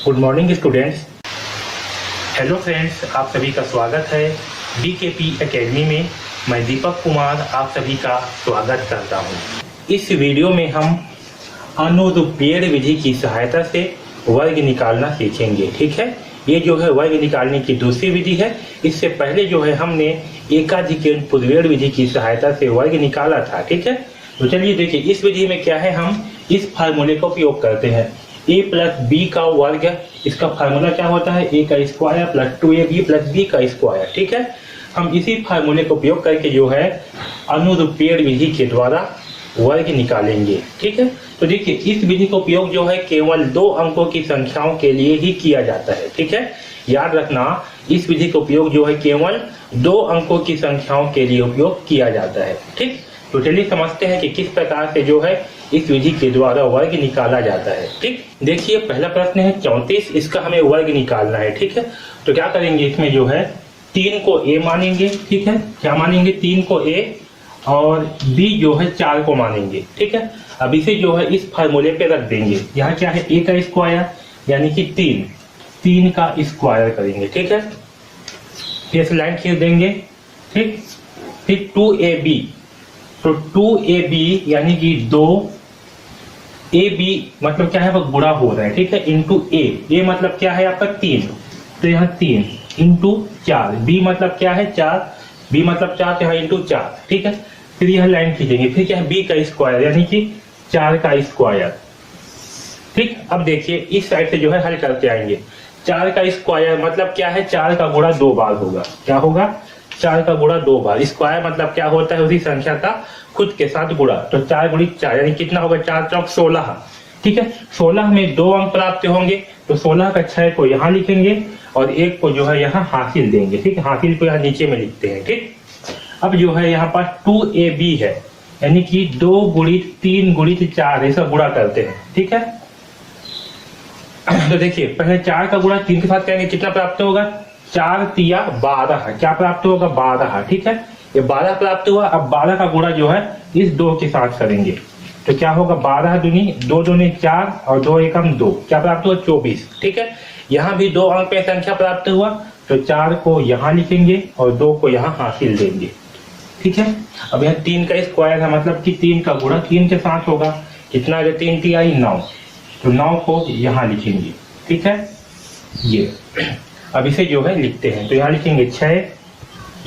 Good morning students. Hello friends, आप सभी का स्वागत है BKP एकेडमी में। मैं दीपक कुमार आप सभी का स्वागत करता हूं। इस वीडियो में हम अनुरूपेण विधि की सहायता से वर्ग निकालना सीखेंगे। ठीक है, ये जो है वर्ग निकालने की दूसरी विधि है। इससे पहले जो है हमने एकाधिकरण पूर्वेण विधि की सहायता से वर्ग निकाला था। ठीक है, तो चलिए देखिए इस विधि में क्या है, हम इस फार्मूले का उपयोग करते हैं। a प्लस बी का वर्ग, इसका फार्मूला क्या होता है, a का square plus 2ab plus b का स्क्वायर। ठीक है, हम इसी फार्मूले का उपयोग करके जो है अनुरूपेण विधि के द्वारा वर्ग निकालेंगे। ठीक है, तो देखिए इस विधि का उपयोग जो है केवल 2 अंकों की संख्याओं के लिए ही किया जाता है। ठीक है, याद रखना इस विधि का उपयोग जो है केवल 2 अंकों की संख्याओं के लिए उपयोग किया जाता है। ठीक, तो चलिए समझते हैं कि किस प्रकार से जो है इस विधि के द्वारा वर्ग निकाला जाता है। ठीक, देखिए पहला प्रश्न है 34, इसका हमें वर्ग निकालना है। ठीक है, तो क्या करेंगे, इसमें जो है 3 को a मानेंगे। ठीक है, क्या मानेंगे, 3 को a और b जो है 4 को मानेंगे। ठीक है, अब इसे जो है इस फार्मूले पे रख देंगे। यहाँ क्या है, a का स्क्वायर यानी कि 3 का स्क्वायर करेंगे। ठीक है, फिर से लाइन खींच देंगे। ठीक, फिर 2ab, तो 2ab यानी कि 2ab मतलब क्या है, वो गुणा हो रहा है। ठीक है, इंटू a मतलब क्या है आपका 3, तो यहाँ 3 इंटू 4, b मतलब क्या है 4, b मतलब 4, तो यहाँ इंटू 4। ठीक है, फिर यह लाइन खींचेंगे, फिर क्या है b का स्क्वायर यानी कि 4 का स्क्वायर। ठीक, अब देखिए इस साइड से जो है हल करते आएंगे। 4 का स्क्वायर मतलब क्या है, 4 का गुणा 2 बार होगा। क्या होगा, 4 का गुणा 2 बार। स्क्वायर मतलब क्या होता है, उसी संख्या का खुद के साथ गुणा। तो 4 गुणित 4 यानी कितना होगा, 4 चौक 16। ठीक है, 16 में 2 अंक प्राप्त होंगे, तो 16 का 6 को यहाँ लिखेंगे और 1 को जो है यहाँ हासिल देंगे। ठीक है, हासिल को यहाँ नीचे में लिखते हैं। ठीक, अब जो है यहाँ पास 2ab है यानी कि 2 गुणित 3 गुणित 4 ऐसा गुणा करते हैं। ठीक है, तो देखिए पहले 4 का गुणा 3 के साथ करेंगे, कितना प्राप्त होगा, 4 तिया 12, क्या प्राप्त होगा 12। ठीक है, ये 12 प्राप्त हुआ। अब 12 का गुणा जो है इस 2 के साथ करेंगे, तो क्या होगा, 12 दूनी 2 दूनी 4 और 2 एकम 2, क्या प्राप्त हुआ 24। ठीक है, यहाँ भी 2 अंक पे संख्या प्राप्त हुआ, तो 4 को यहाँ लिखेंगे और 2 को यहाँ हासिल देंगे। ठीक है, अब यहाँ 3 का स्क्वायर है मतलब कि 3 का गुणा 3 के साथ होगा, कितना है 3 तिया 9, तो 9 को यहाँ लिखेंगे। ठीक है, ये अब इसे जो है लिखते हैं, तो यहाँ लिखेंगे 6,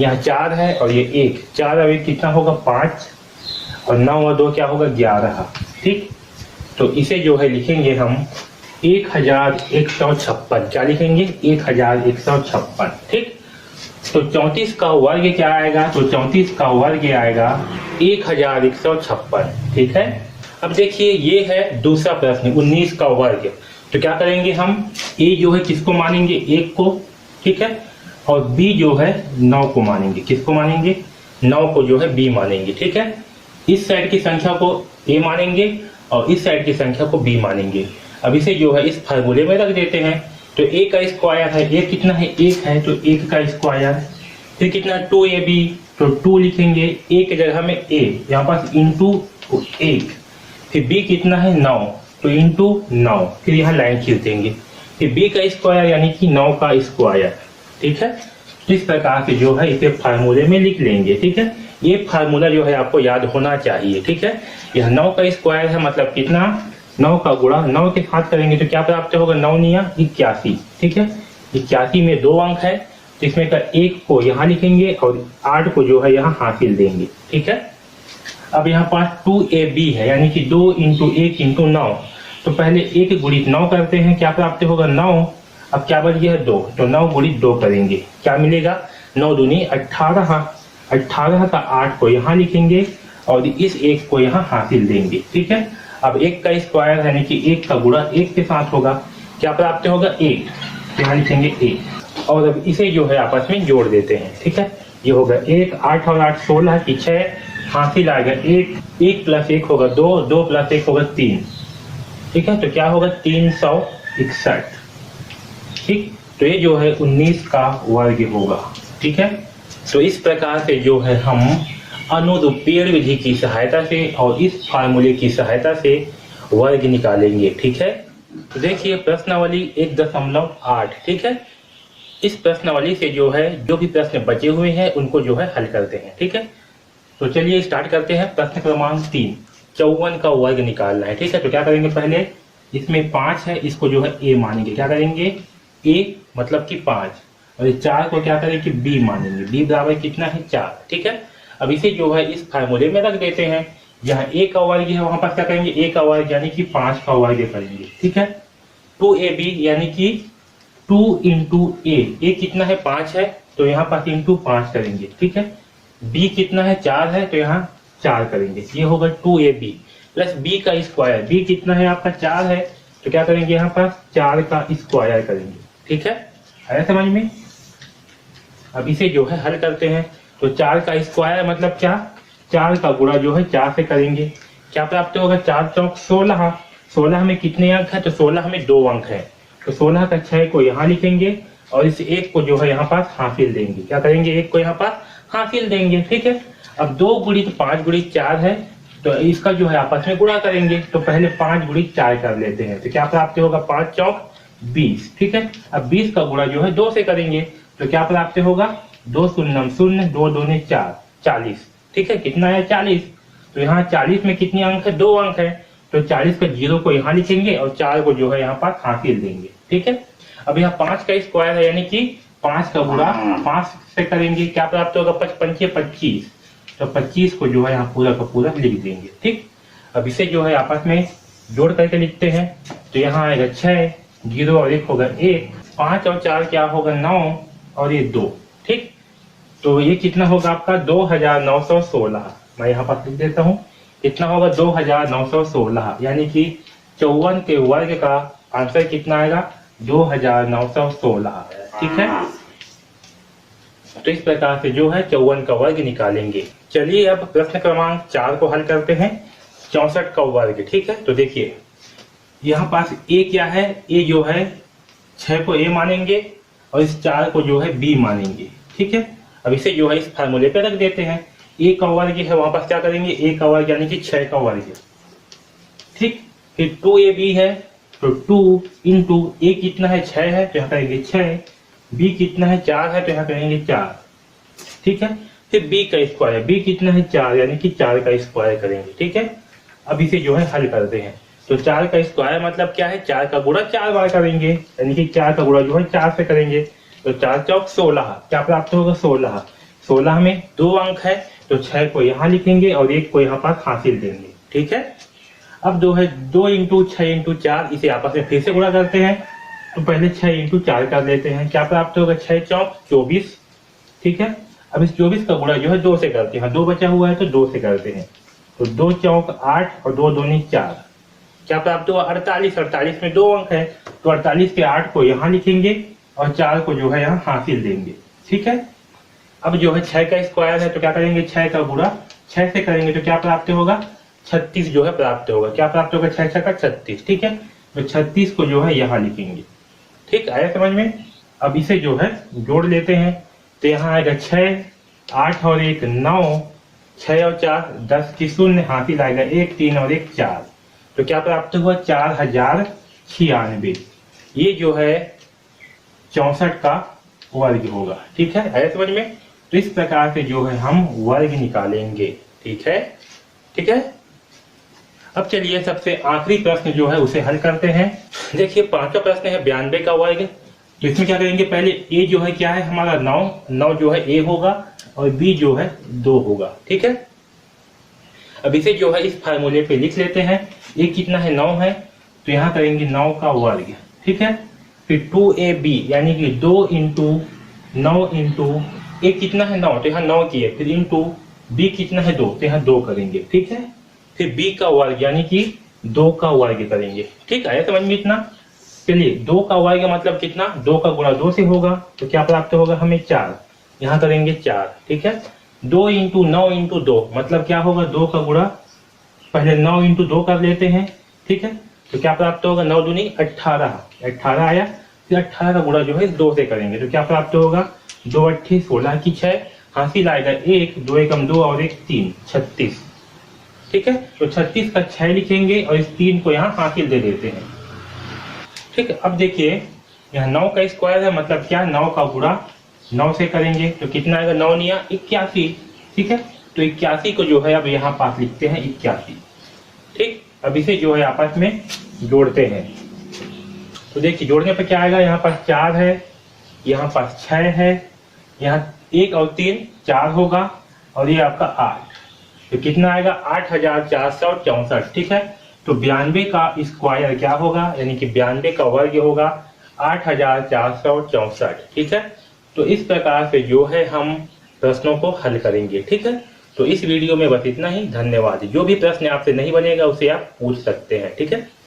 यहाँ 4 है और ये 1, 4 अब कितना होगा 5 और 9 और 2 क्या होगा 11। ठीक, तो इसे जो है लिखेंगे हम 1156। क्या लिखेंगे, 1156। ठीक, तो 34 का वर्ग क्या आएगा, तो 34 का वर्ग आएगा 1156। ठीक है, अब देखिए ये है दूसरा प्रश्न 19 का वर्ग। तो क्या करेंगे हम, a जो है किसको मानेंगे, 1 को। ठीक है, और b जो है 9 को मानेंगे। किसको मानेंगे, 9 को जो है b मानेंगे। ठीक है, इस साइड की संख्या को a मानेंगे और इस साइड की संख्या को b मानेंगे। अब इसे जो है इस फार्मूले में रख देते हैं। तो a का स्क्वायर है, a कितना है 1 है, तो 1 का स्क्वायर, फिर कितना 2ab, तो 2 लिखेंगे, a की जगह में a, यहाँ पास इंटू 1, फिर b कितना है 9, तो इंटू 9, फिर यहाँ लाइन खींच देंगे, फिर b का स्क्वायर यानी कि 9 का स्क्वायर। ठीक है, इस प्रकार से जो है इसे फार्मूले में लिख लेंगे। ठीक है, ये फार्मूला जो है आपको याद होना चाहिए। ठीक है, यह 9 का स्क्वायर है मतलब कितना, 9 का गुणा 9 के साथ करेंगे तो क्या प्राप्त होगा, 9 निया 81। ठीक है, 81 में 2 अंक है, तो इसमें का 1 को यहाँ लिखेंगे और 8 को जो है यहाँ हासिल देंगे। ठीक है, अब यहाँ पास 2ab है यानी कि 2 इंटू 1 इंटू 9, तो पहले 1 गुणित 9 करते हैं, क्या प्राप्त होगा 9। अब क्या बच गया 2, तो 9 गुणित 2 करेंगे, क्या मिलेगा 9 दूनी 18, 18 का 8 को यहाँ लिखेंगे और इस 1 को यहाँ हासिल देंगे। ठीक है, अब 1 का स्क्वायर यानी कि 1 का गुणा 1 के साथ होगा, क्या प्राप्त होगा 1, तो यहाँ लिखेंगे 1 और अब इसे जो है आपस में जोड़ देते हैं। ठीक है, ये होगा 1, 8 और 8 16 की 6, हासिल आ गया 1, 1 प्लस 1 होगा 2, 2 प्लस 1 होगा 3। ठीक है, तो क्या होगा 361। ठीक, तो ये जो है 19 का वर्ग होगा। ठीक है, तो इस प्रकार से जो है हम अनुरूपेण विधि की सहायता से और इस फार्मूले की सहायता से वर्ग निकालेंगे। ठीक है, तो देखिए प्रश्नावली 1.8, ठीक है। इस प्रश्नावली से जो है जो भी प्रश्न बचे हुए हैं उनको जो है हल करते हैं, ठीक है। तो चलिए स्टार्ट करते हैं। प्रश्न क्रमांक 3, 54 का वर्ग निकालना है, ठीक है। तो क्या करेंगे, पहले इसमें 5 है, इसको जो है ए मानेंगे। क्या करेंगे, ए मतलब कि 5, और 4 को क्या करेंगे, बी मानेंगे। बी बराबर कितना है, 4, ठीक है। अब इसे जो है इस फार्मूले में रख देते हैं। जहाँ ए का वर्ग है वहां पर क्या करेंगे, ए का वर्ग यानी कि 5 का वर्ग करेंगे, ठीक है। 2ab यानी कि 2 इंटू ए कितना है, 5 है, तो यहाँ पर इंटू 5 करेंगे, ठीक है। बी कितना है, 4 है, तो यहाँ 4 करेंगे। ये होगा 2ab प्लस बी का स्क्वायर। बी कितना है आपका, 4 है, तो क्या करेंगे, यहाँ पर 4 का स्क्वायर करेंगे, ठीक है। आया समझ में। अब इसे जो है हल करते हैं। तो 4 का स्क्वायर मतलब क्या, 4 का गुणा जो है 4 से करेंगे। क्या प्राप्त होगा, 4 चौक 16। 16 में कितने अंक है, तो 16 में 2 अंक है, तो 16 का 6 को यहाँ लिखेंगे और इस 1 को जो है यहाँ पास हासिल देंगे। क्या करेंगे, 1 को यहाँ पास हासिल देंगे, ठीक है। अब 2 गुणित 5 गुणित 4 है, तो इसका जो है आपस में गुणा करेंगे। तो पहले 5 गुणित 4 कर लेते हैं। तो क्या प्राप्त होगा, 5 चौक 20, ठीक है। अब 20 का गुणा जो है 2 से करेंगे, तो क्या प्राप्त होगा, 2 शून्य 0, 2 दूनी 4, 40, ठीक है। कितना है, 40। तो यहाँ 40 में कितने अंक है, 2 अंक है, तो 40 का 0 को यहाँ लिखेंगे और 4 को जो है यहाँ पर हासिल देंगे, ठीक है। अब यहाँ 5 का स्क्वायर है, यानी कि 5 का गुणा 5 से करेंगे। क्या प्राप्त होगा, 5 पंचे 25, तो 25 को जो है यहाँ पूरा का पूरा लिख देंगे, ठीक। अब इसे जो है आपस में जोड़ करके लिखते हैं। तो यहाँ आएगा 6, 0 और 1 होगा 1, 5 और 4 क्या होगा, 9 और ये 2, ठीक। तो ये कितना होगा आपका, 2916। मैं यहाँ पर लिख देता हूँ, कितना होगा, 2916, यानी कि 54 के वर्ग का आंसर कितना आएगा, 2916, ठीक है। तो इस प्रकार से जो है 54 का वर्ग निकालेंगे। चलिए अब प्रश्न क्रमांक 4 को हल करते हैं, 64 का वर्ग, ठीक है। तो देखिए यहाँ पास ए क्या है, ए जो है 6 को ए मानेंगे और इस 4 को जो है बी मानेंगे, ठीक है। अब इसे जो है इस फार्मूले पे रख देते हैं। ए का वर्ग है, वहां पास क्या करेंगे, ए का वर्ग यानी कि 6 का वर्ग, ठीक। फिर 2ab है, तो 2 इंटू ए कितना है, 6 है, तो यहाँ करेंगे 6, बी कितना है, 4 है, तो यहाँ करेंगे 4, ठीक है। फिर बी का स्क्वायर, बी कितना है, 4, यानी कि 4 का स्क्वायर करेंगे, ठीक है। अब इसे जो है हल करते हैं। तो 4 का स्क्वायर मतलब क्या है, 4 का गुणा 4 बार करेंगे, यानी कि 4 का गुणा जो है 4 से करेंगे। तो 4 चौक 16, क्या प्राप्त होगा, 16। 16 में 2 अंक है, तो 6 को यहाँ लिखेंगे और 1 को यहाँ पर हासिल देंगे, ठीक है। अब जो है 2 इंटू 6 इंटू 4, इसे आपस में फिर से गुणा करते हैं। तो पहले 6 इंटू 4 कर लेते हैं। क्या प्राप्त होगा, 6 चौक 24, ठीक है। अब इस 24 का गुणा जो है 2 से करते हैं। 2 बचा हुआ है तो 2 से करते हैं। तो 2 चौक 8 और 2 दूनी 4, क्या प्राप्त हुआ, 48। 48 में 2 अंक है, तो 48 के 8 को यहाँ लिखेंगे और 4 को जो है यहाँ हासिल देंगे, ठीक है। अब जो है 6 का स्क्वायर है, तो क्या करेंगे, 6 का गुणा 6 से करेंगे, तो क्या प्राप्त होगा, 36 जो है प्राप्त होगा। क्या प्राप्त होगा, 6 का 36, ठीक है। तो 36 को जो है यहाँ लिखेंगे, ठीक। आया समझ में। अब इसे जो है जोड़ लेते हैं। तो यहाँ आएगा 6, 8 और 1 9, 6 और 4 10 की 0, हासिल आएगा 1, 3 और 1 4, तो क्या प्राप्त हुआ, 4096। ये जो है 64 का वर्ग होगा, ठीक है। आया समझ में। तो इस प्रकार से जो है हम वर्ग निकालेंगे, ठीक है, ठीक है। अब चलिए सबसे आखिरी प्रश्न जो है उसे हल करते हैं। देखिए 5वां प्रश्न है 92 का वर्ग। तो इसमें क्या करेंगे, पहले ए जो है क्या है हमारा 9 जो है ए होगा और बी जो है 2 होगा, ठीक है। अब इसे जो है इस फार्मूले पे लिख लेते हैं। ए कितना है, 9 है, तो यहाँ करेंगे 9 का वर्ग, ठीक है। फिर 2ab यानी कि 2 इंटू 9 इंटू ए कितना है 9, तो यहाँ 9 किए, फिर इंटू बी कितना है 2, तो यहाँ 2 करेंगे, ठीक है। फिर बी का वर्ग यानी कि 2 का वर्ग करेंगे, ठीक है। समझ में इतना। चलिए 2 का वर्ग मतलब कितना, 2 का गुणा 2 से होगा, तो क्या प्राप्त होगा हमें 4, यहाँ करेंगे 4, ठीक है। 2 इंटू 9 इंटू 2 मतलब क्या होगा, 2 का गुणा, पहले 9 इंटू 2 कर लेते हैं, ठीक है। तो क्या प्राप्त होगा, 9 दूनी 18, 18 आया। फिर 18 का गुणा जो है 2 से करेंगे, तो क्या प्राप्त होगा, 2 8 16 की 6, हासिल आएगा 1, 2 एकम 2 और 1 3, 36, ठीक है। तो 36 का 6 लिखेंगे और इस 3 को यहाँ हासिल दे देते हैं। ठीक है। अब देखिए यहाँ 9 का स्क्वायर है, मतलब क्या 9 का गुणा 9 से करेंगे तो कितना आएगा, 9 निया 81। ठीक है, तो 81 को जो है अब यहाँ पास लिखते हैं 81। ठीक, अब इसे जो है आपस में जोड़ते हैं। तो देखिए जोड़ने पर क्या आएगा, यहाँ पास 4 है, यहाँ पास 6 है, यहाँ 1 और 3 4 होगा, और ये आपका 8, तो कितना आएगा 8464। ठीक है, तो 92 का स्क्वायर क्या होगा, यानी कि 92 का वर्ग होगा 8464। ठीक है, तो इस प्रकार से जो है हम प्रश्नों को हल करेंगे। ठीक है, तो इस वीडियो में बस इतना ही। धन्यवाद। जो भी प्रश्न आपसे नहीं बनेगा उसे आप पूछ सकते हैं। ठीक है।